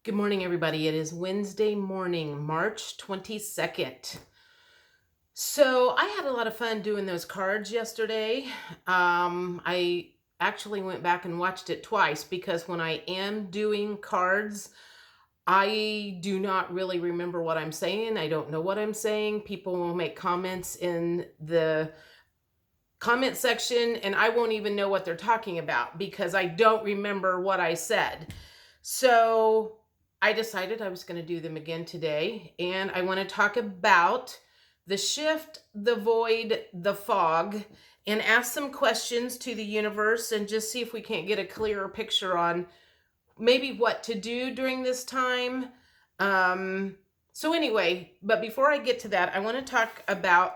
Good morning, everybody. It is Wednesday morning, March 22nd. So I had a lot of fun doing those cards yesterday. I actually went back and watched it twice because when I am doing cards, I do not really remember what I'm saying. I don't know what I'm saying. People will make comments in the comment section and I won't even know what they're talking about because I don't remember what I said. So I decided I was going to do them again today, and I want to talk about the shift, the void, the fog, and ask some questions to the universe and just see if we can't get a clearer picture on maybe what to do during this time. So anyway, but before I get to that, I want to talk about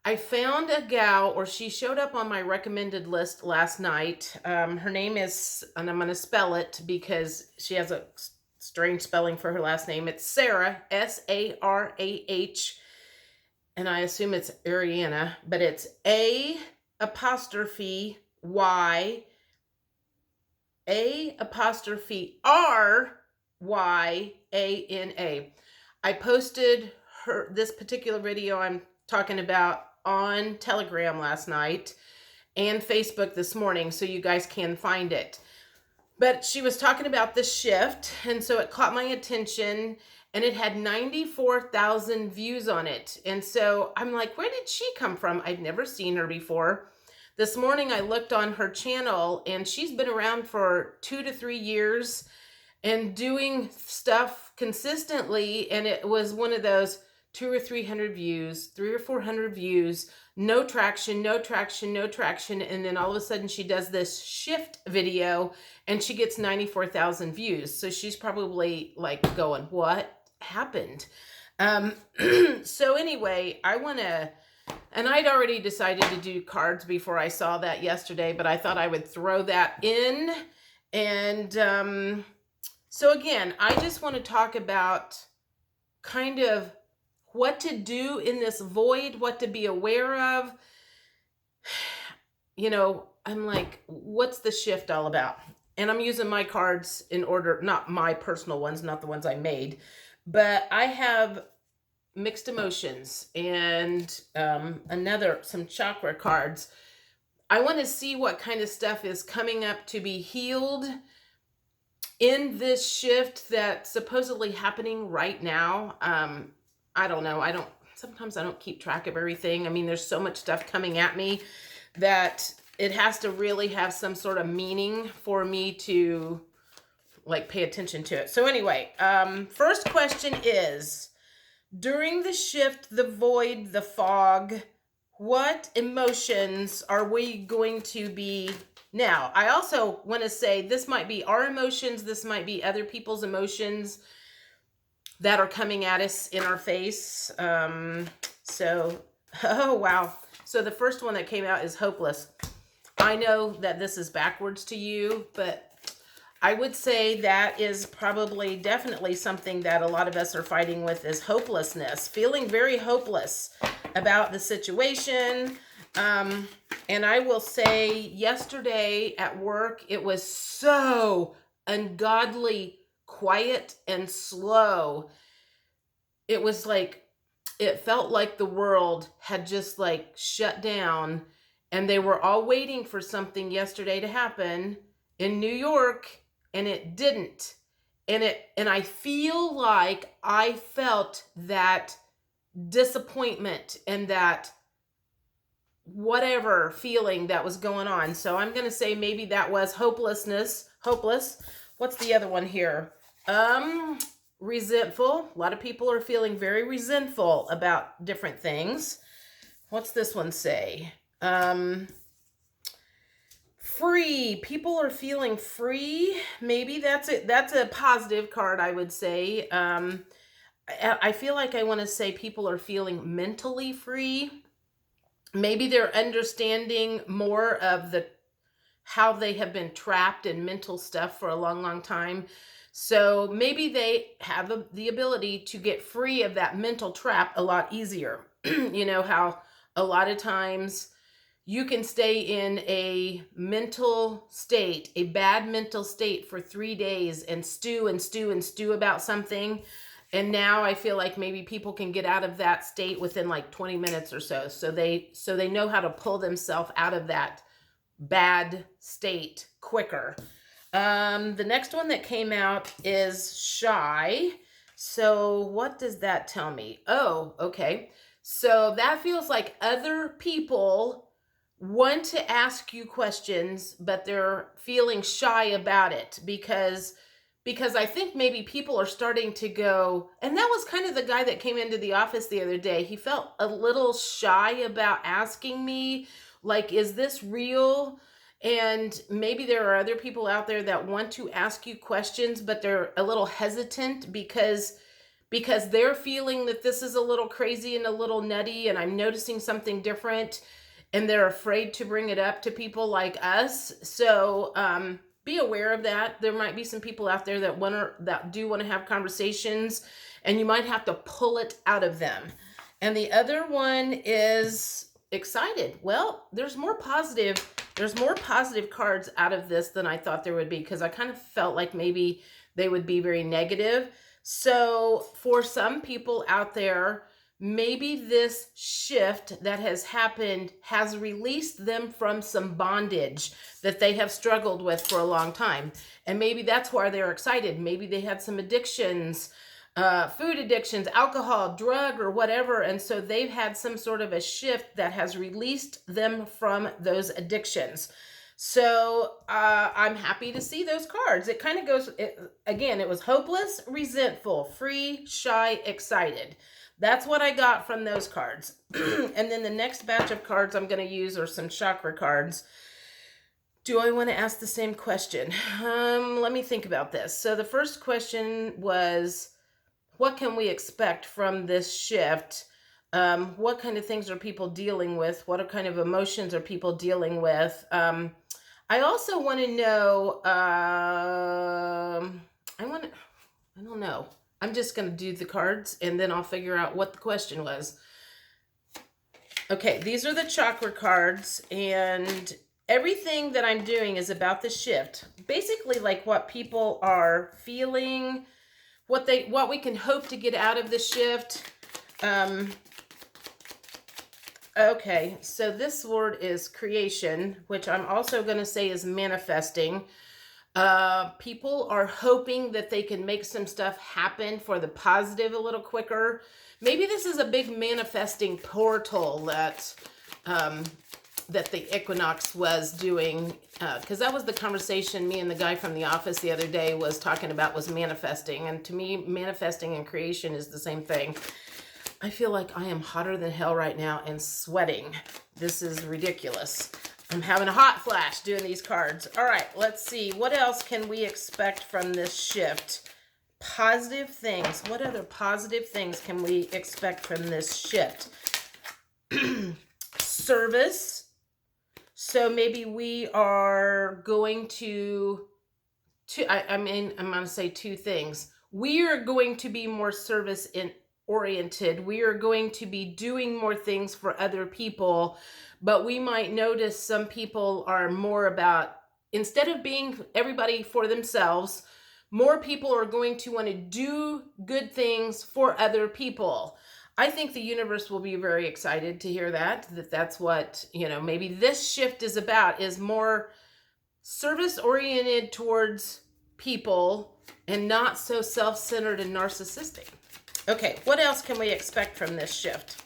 I found a gal, or she showed up on my recommended list last night. Her name is, and I'm going to spell it because she has a strange spelling for her last name. It's Sarah, Sarah, and I assume it's Ariana, but it's A''Y, A''RYANA. I posted this particular video I'm talking about on Telegram last night and Facebook this morning, so you guys can find it. But she was talking about the shift, and so it caught my attention, and it had 94,000 views on it. And so I'm like, where did she come from? I'd never seen her before. This morning I looked on her channel, and she's been around for 2 to 3 years and doing stuff consistently, and it was one of those 200 or 300 views, 300 or 400 views, no traction, no traction, no traction, and then all of a sudden she does this shift video and she gets 94,000 views. So she's probably like going, what happened? So anyway, and I'd already decided to do cards before I saw that yesterday, but I thought I would throw that in. And so again, I just want to talk about kind of what to do in this void, what to be aware of. You know, I'm like, what's the shift all about? And I'm using my cards in order, not my personal ones, not the ones I made, but I have mixed emotions and some chakra cards. I want to see what kind of stuff is coming up to be healed in this shift that's supposedly happening right now. I don't know. Sometimes I don't keep track of everything. I mean, there's so much stuff coming at me that it has to really have some sort of meaning for me to like pay attention to it. So anyway, first question is, during the shift, the void, the fog, what emotions are we going to be now? I also want to say this might be our emotions. This might be other people's emotions that are coming at us in our face. Oh, wow. So the first one that came out is hopeless. I know that this is backwards to you, but I would say that is probably definitely something that a lot of us are fighting with, is hopelessness, feeling very hopeless about the situation. And I will say yesterday at work, it was so ungodly quiet and slow. It was like, it felt like the world had just like shut down, and they were all waiting for something yesterday to happen in New York, and it didn't. And I feel like I felt that disappointment and that whatever feeling that was going on. So I'm going to say maybe that was hopeless. What's the other one here? Resentful. A lot of people are feeling very resentful about different things. What's this one say? Free. People are feeling free. Maybe that's it. That's a positive card, I would say. I feel like I want to say people are feeling mentally free. Maybe they're understanding more of how they have been trapped in mental stuff for a long, long time. So maybe they have the ability to get free of that mental trap a lot easier. You know how a lot of times you can stay in a mental state, a bad mental state for 3 days and stew and stew and stew about something. And now I feel like maybe people can get out of that state within like 20 minutes or so. So they know how to pull themselves out of that bad state quicker. The next one that came out is shy. So what does that tell me? Oh, okay. So that feels like other people want to ask you questions, but they're feeling shy about it because I think maybe people are starting to go, and that was kind of the guy that came into the office the other day. He felt a little shy about asking me, like, is this real? And maybe there are other people out there that want to ask you questions, but they're a little hesitant because they're feeling that this is a little crazy and a little nutty, and I'm noticing something different, and they're afraid to bring it up to people like us. So be aware of that. There might be some people out there that do want to have conversations, and you might have to pull it out of them. And the other one is excited. Well, there's more positive cards out of this than I thought there would be, because I kind of felt like maybe they would be very negative. So for some people out there, maybe this shift that has happened has released them from some bondage that they have struggled with for a long time. And maybe that's why they're excited. Maybe they had some addictions, food addictions, alcohol, drug, or whatever. And so they've had some sort of a shift that has released them from those addictions. So I'm happy to see those cards. It kind of goes, again, it was hopeless, resentful, free, shy, excited. That's what I got from those cards. And then the next batch of cards I'm going to use are some chakra cards. Do I want to ask the same question? Let me think about this. So the first question was, what can we expect from this shift? What kind of things are people dealing with? What kind of emotions are people dealing with? I also want to know, I don't know. I'm just going to do the cards and then I'll figure out what the question was. Okay, these are the chakra cards, and everything that I'm doing is about the shift. Basically, like what people are feeling, what we can hope to get out of the shift. Okay, so this word is creation, which I'm also going to say is manifesting. People are hoping that they can make some stuff happen for the positive a little quicker. Maybe this is a big manifesting portal that the equinox was doing, because that was the conversation me and the guy from the office the other day was talking about, was manifesting. And to me, manifesting and creation is the same thing. I feel like I am hotter than hell right now and sweating. This is ridiculous. I'm having a hot flash doing these cards. All right, let's see. What else can we expect from this shift? Positive things. What other positive things can we expect from this shift? Service. So maybe we are going to I'm going to say two things. We are going to be more oriented. We are going to be doing more things for other people, but we might notice some people are more about, instead of being everybody for themselves, more people are going to want to do good things for other people. I think the universe will be very excited to hear that's what, maybe this shift is about, is more service oriented towards people and not so self-centered and narcissistic. Okay, what else can we expect from this shift?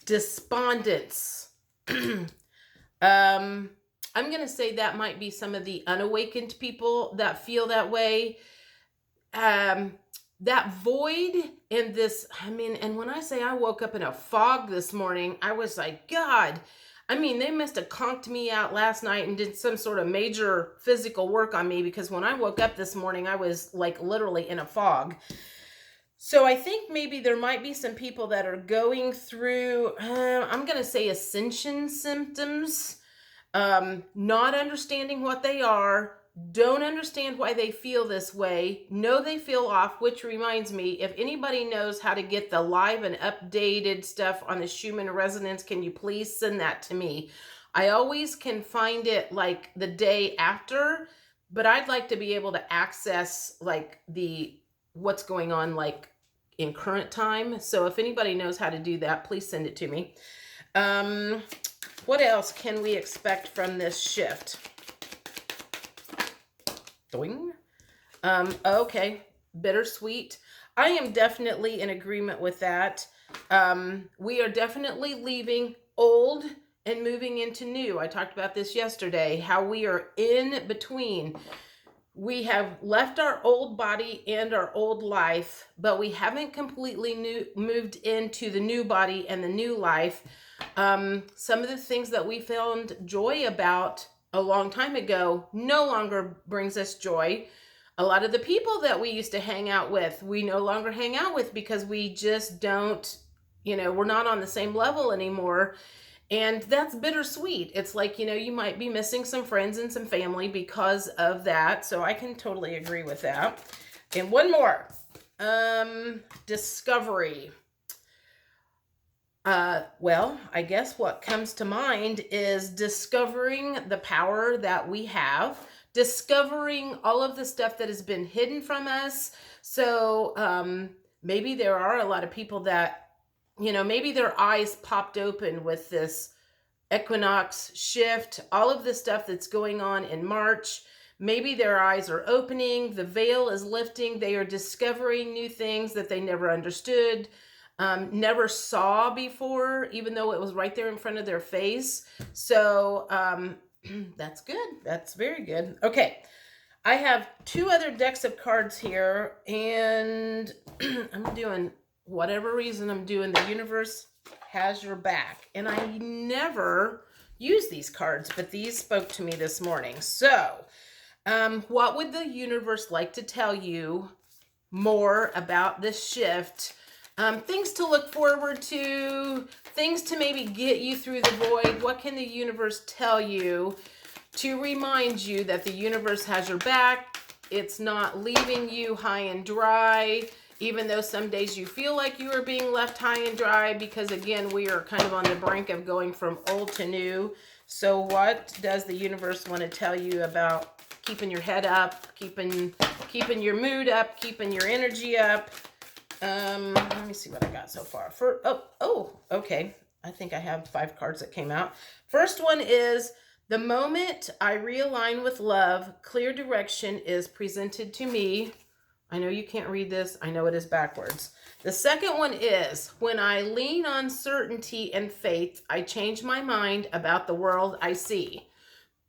Despondence. I'm going to say that might be some of the unawakened people that feel that way. That void in this, and when I say I woke up in a fog this morning, I was like, God, they must have conked me out last night and did some sort of major physical work on me, because when I woke up this morning, I was like literally in a fog. So I think maybe there might be some people that are going through, I'm going to say ascension symptoms, not understanding what they are, don't understand why they feel this way, know they feel off, which reminds me, if anybody knows how to get the live and updated stuff on the Schumann resonance, can you please send that to me? I always can find it like the day after, but I'd like to be able to access like what's going on like in current time. So if anybody knows how to do that, please send it to me. What else can we expect from this shift? Doing. Okay, bittersweet. I am definitely in agreement with that. We are definitely leaving old and moving into new. I talked about this yesterday, how we are in between. We have left our old body and our old life, but we haven't completely moved into the new body and the new life. Some of the things that we found joy about a long time ago no longer brings us joy. A lot of the people that we used to hang out with, we no longer hang out with because we just don't, we're not on the same level anymore. And that's bittersweet. It's like, you might be missing some friends and some family because of that. So I can totally agree with that. And one more, discovery. Well, I guess what comes to mind is discovering the power that we have, discovering all of the stuff that has been hidden from us. So maybe there are a lot of people that, maybe their eyes popped open with this equinox shift, all of the stuff that's going on in March. Maybe their eyes are opening, the veil is lifting, they are discovering new things that they never understood. Never saw before, even though it was right there in front of their face. So that's good. That's very good. Okay, I have 2 other decks of cards here, and I'm doing whatever reason I'm doing. The universe has your back, and I never use these cards, but these spoke to me this morning. So what would the universe like to tell you more about this shift? Things to look forward to, things to maybe get you through the void. What can the universe tell you to remind you that the universe has your back? It's not leaving you high and dry, even though some days you feel like you are being left high and dry, because again, we are kind of on the brink of going from old to new. So what does the universe want to tell you about keeping your head up, keeping your mood up, keeping your energy up? Let me see what I got so far. Okay. I think I have 5 cards that came out. First one is, the moment I realign with love, clear direction is presented to me. I know you can't read this. I know it is backwards. The second one is, when I lean on certainty and faith, I change my mind about the world I see.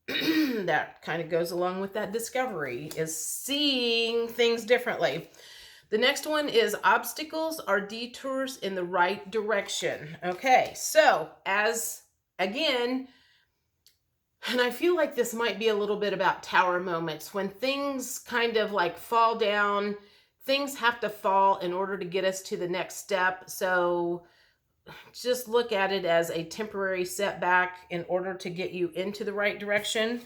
That kind of goes along with that discovery, is seeing things differently. The next one is, obstacles are detours in the right direction. Okay, so again, and I feel like this might be a little bit about tower moments. When things kind of like fall down, things have to fall in order to get us to the next step. So just look at it as a temporary setback in order to get you into the right direction.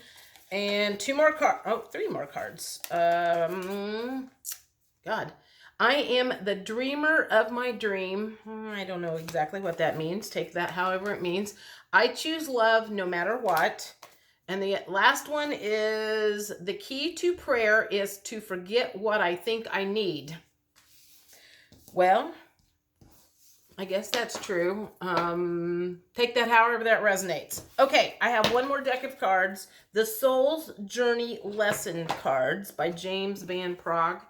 And 3 more cards. God. I am the dreamer of my dream. I don't know exactly what that means. Take that however it means. I choose love no matter what. And the last one is, the key to prayer is to forget what I think I need. Well, I guess that's true. Take that however that resonates. Okay, I have one more deck of cards. The Soul's Journey Lesson cards by James Van Praagh.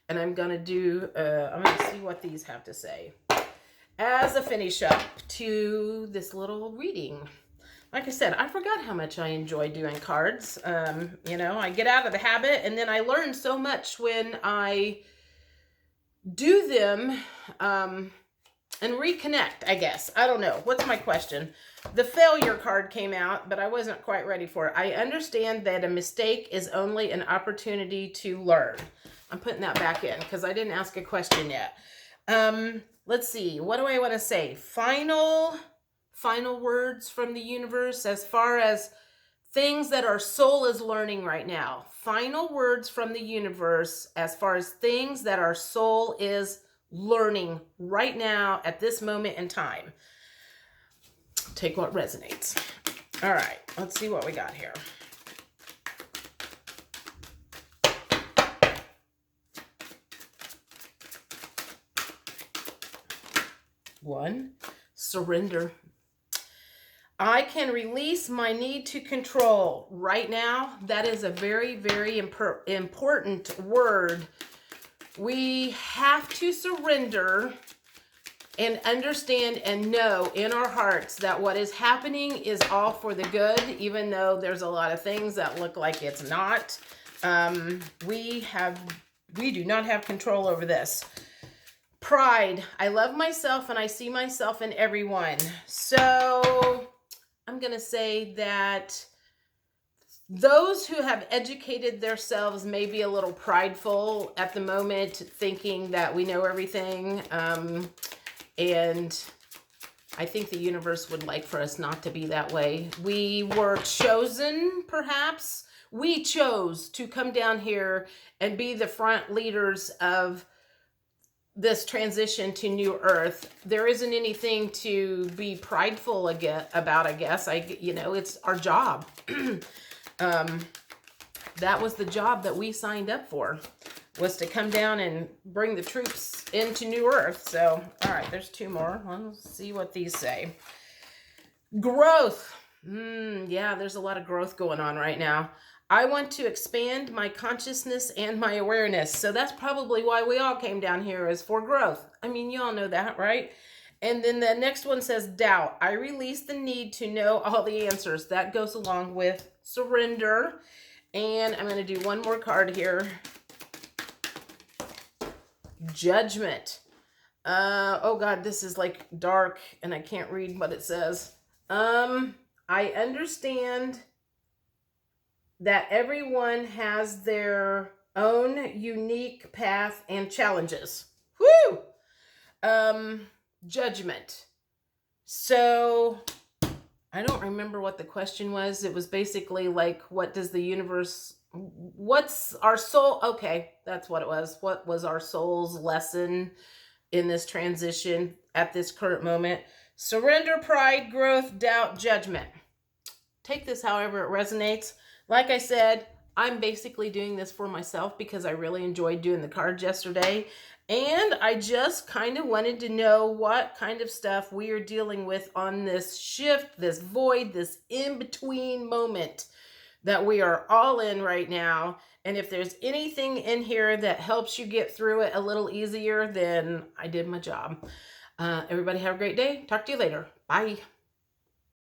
And I'm going to see what these have to say as a finish up to this little reading. Like I said, I forgot how much I enjoy doing cards. I get out of the habit, and then I learn so much when I do them and reconnect, I guess. I don't know. What's my question? The failure card came out, but I wasn't quite ready for it. I understand that a mistake is only an opportunity to learn. I'm putting that back in because I didn't ask a question yet. Let's see. What do I want to say? Final words from the universe as far as things that our soul is learning right now. Final words from the universe as far as things that our soul is learning right now at this moment in time. Take what resonates. All right, let's see what we got here. One, surrender. I can release my need to control. Right now, that is a very, very important word. We have to surrender and understand and know in our hearts that what is happening is all for the good, even though there's a lot of things that look like it's not. We do not have control over this. Pride. I love myself and I see myself in everyone. So I'm going to say that those who have educated themselves may be a little prideful at the moment, thinking that we know everything. And I think the universe would like for us not to be that way. We were chosen, perhaps. We chose to come down here and be the front leaders of this transition to New Earth. There isn't anything to be prideful about, I guess. It's our job. That was the job that we signed up for, was to come down and bring the troops into New Earth. So, all right, there's two more. Let's see what these say. Growth. Yeah, there's a lot of growth going on right now. I want to expand my consciousness and my awareness. So that's probably why we all came down here, is for growth. I mean, you all know that, right? And then the next one says doubt. I release the need to know all the answers. That goes along with surrender. And I'm going to do one more card here. Judgment. Oh God, this is like dark and I can't read what it says. I understand that everyone has their own unique path and challenges. Woo! Judgment. So I don't remember what the question was. It was basically like, what's our soul? Okay, that's what it was. What was our soul's lesson in this transition at this current moment? Surrender, pride, growth, doubt, judgment. Take this however it resonates. Like I said, I'm basically doing this for myself because I really enjoyed doing the cards yesterday. And I just kind of wanted to know what kind of stuff we are dealing with on this shift, this void, this in-between moment that we are all in right now. And if there's anything in here that helps you get through it a little easier, then I did my job. Everybody have a great day. Talk to you later. Bye.